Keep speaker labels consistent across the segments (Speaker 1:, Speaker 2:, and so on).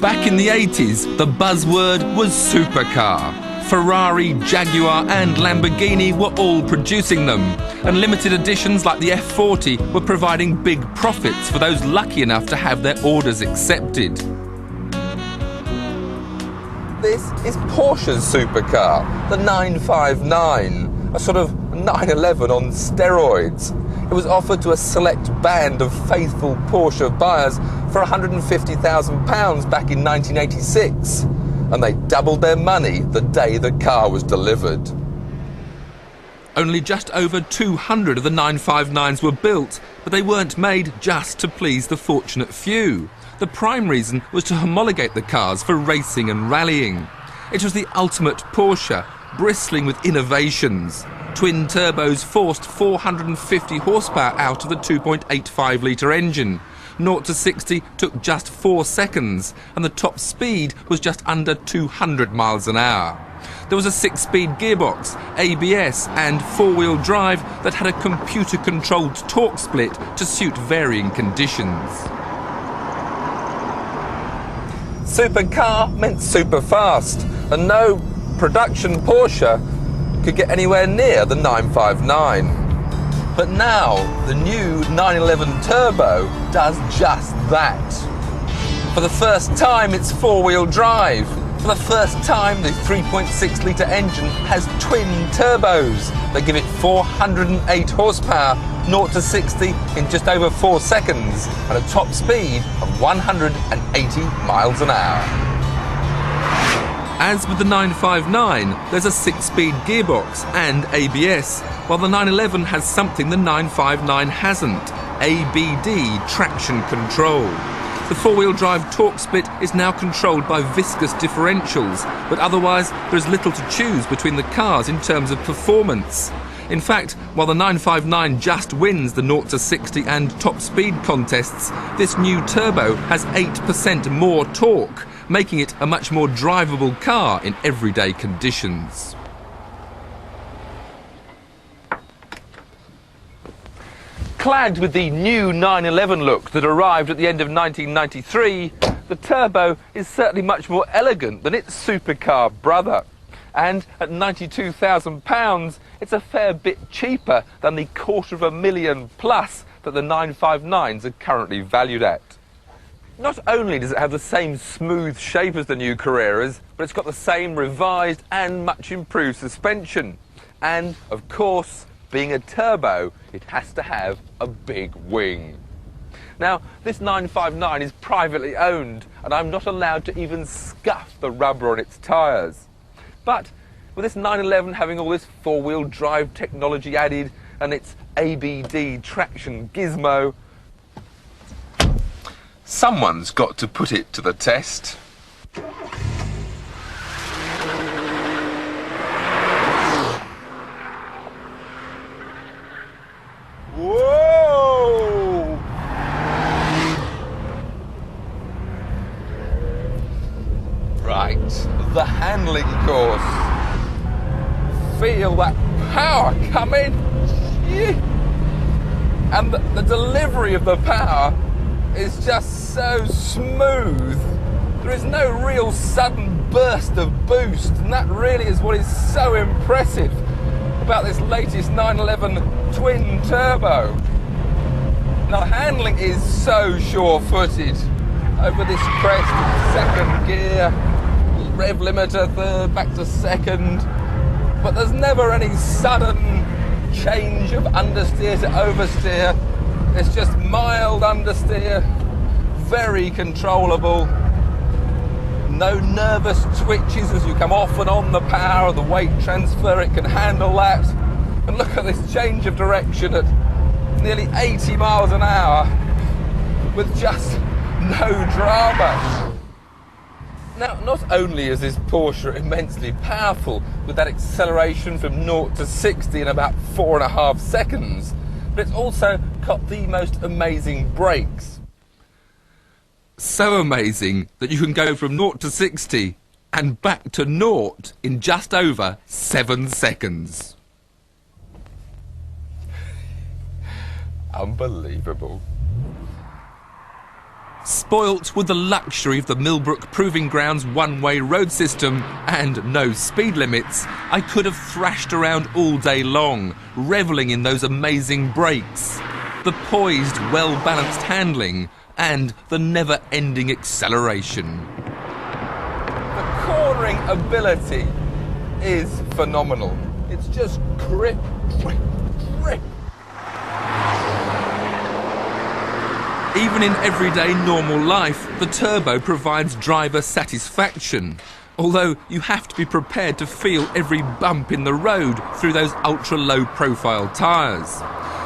Speaker 1: Back in the 80s, the buzzword was supercar. Ferrari, Jaguar and Lamborghini were all producing them, and limited editions like the F40 were providing big profits for those lucky enough to have their orders accepted. This is Porsche's supercar, the 959, a sort of 911 on steroids. It was offered to a select band of faithful Porsche buyers for £150,000 back in 1986, and they doubled their money the day the car was delivered. Only just over 200 of the 959s were built, but they weren't made just to please the fortunate few. The prime reason was to homologate the cars for racing and rallying. It was the ultimate Porsche, bristling with innovations. Twin turbos forced 450 horsepower out of the 2.85 litre engine. 0 to 60 took just 4 seconds, and the top speed was just under 200 miles an hour. There was a 6-speed gearbox, ABS and 4-wheel drive that had a computer-controlled torque split to suit varying conditions. Supercar meant super fast, and no production Porsche could get anywhere near the 959. But now, the new 911 Turbo does just that. For the first time, it's 4-wheel drive. For the first time, the 3.6 litre engine has twin turbos. They give it 408 horsepower, 0 to 60 in just over 4 seconds, and a top speed of 180 miles an hour. As with the 959, there's a 6-speed gearbox and ABS, while the 911 has something the 959 hasn't, ABD, traction control. The 4-wheel drive torque split is now controlled by viscous differentials, but otherwise there is little to choose between the cars in terms of performance. In fact, while the 959 just wins the 0 to 60 and top speed contests, this new turbo has 8% more torque, making it a much more drivable car in everyday conditions. Clad with the new 911 look that arrived at the end of 1993, the Turbo is certainly much more elegant than its supercar brother. And at £92,000, it's a fair bit cheaper than the £250,000 plus that the 959s are currently valued at. Not only does it have the same smooth shape as the new Carreras, but it's got the same revised and much improved suspension. And, of course, being a turbo, it has to have a big wing. Now, this 959 is privately owned, and I'm not allowed to even scuff the rubber on its tyres. But with this 911 having all this 4-wheel drive technology added and its ABD traction gizmo, someone's got to put it to the test. Whoa! Right, the handling course. Feel that power coming. And the delivery of the power is just so smooth. There is no real sudden burst of boost, and that really is what is so impressive about this latest 911 twin turbo. Now, handling is so sure-footed over this crest, second gear, rev limiter third, back to second, but there's never any sudden change of understeer to oversteer. It's just mild understeer, very controllable, no nervous twitches as you come off and on the power, the weight transfer, it can handle that. And look at this change of direction at nearly 80 miles an hour with just no drama. Now, not only is this Porsche immensely powerful with that acceleration from 0 to 60 in about 4.5 seconds, but it's also got the most amazing brakes. So amazing that you can go from 0 to 60 and back to 0 in just over 7 seconds. Unbelievable. Spoilt with the luxury of the Millbrook Proving Grounds one-way road system and no speed limits, I could have thrashed around all day long, revelling in those amazing brakes, the poised, well-balanced handling, and the never-ending acceleration. The cornering ability is phenomenal. It's just grip, grip, grip. Even in everyday normal life, the turbo provides driver satisfaction. Although you have to be prepared to feel every bump in the road through those ultra-low profile tyres.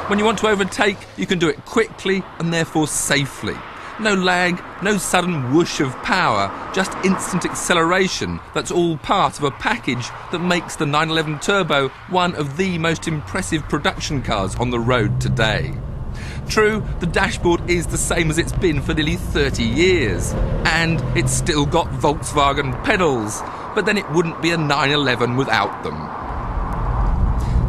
Speaker 1: When you want to overtake, you can do it quickly and therefore safely. No lag, no sudden whoosh of power, just instant acceleration. That's all part of a package that makes the 911 Turbo one of the most impressive production cars on the road today. True, the dashboard is the same as it's been for nearly 30 years, and it's still got Volkswagen pedals, but then it wouldn't be a 911 without them.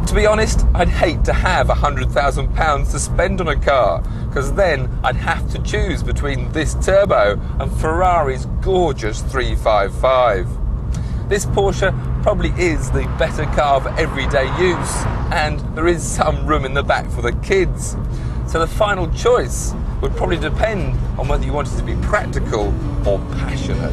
Speaker 1: To be honest, I'd hate to have £100,000 to spend on a car, because then I'd have to choose between this turbo and Ferrari's gorgeous 355. This Porsche probably is the better car for everyday use, and there is some room in the back for the kids. So the final choice would probably depend on whether you wanted to be practical or passionate.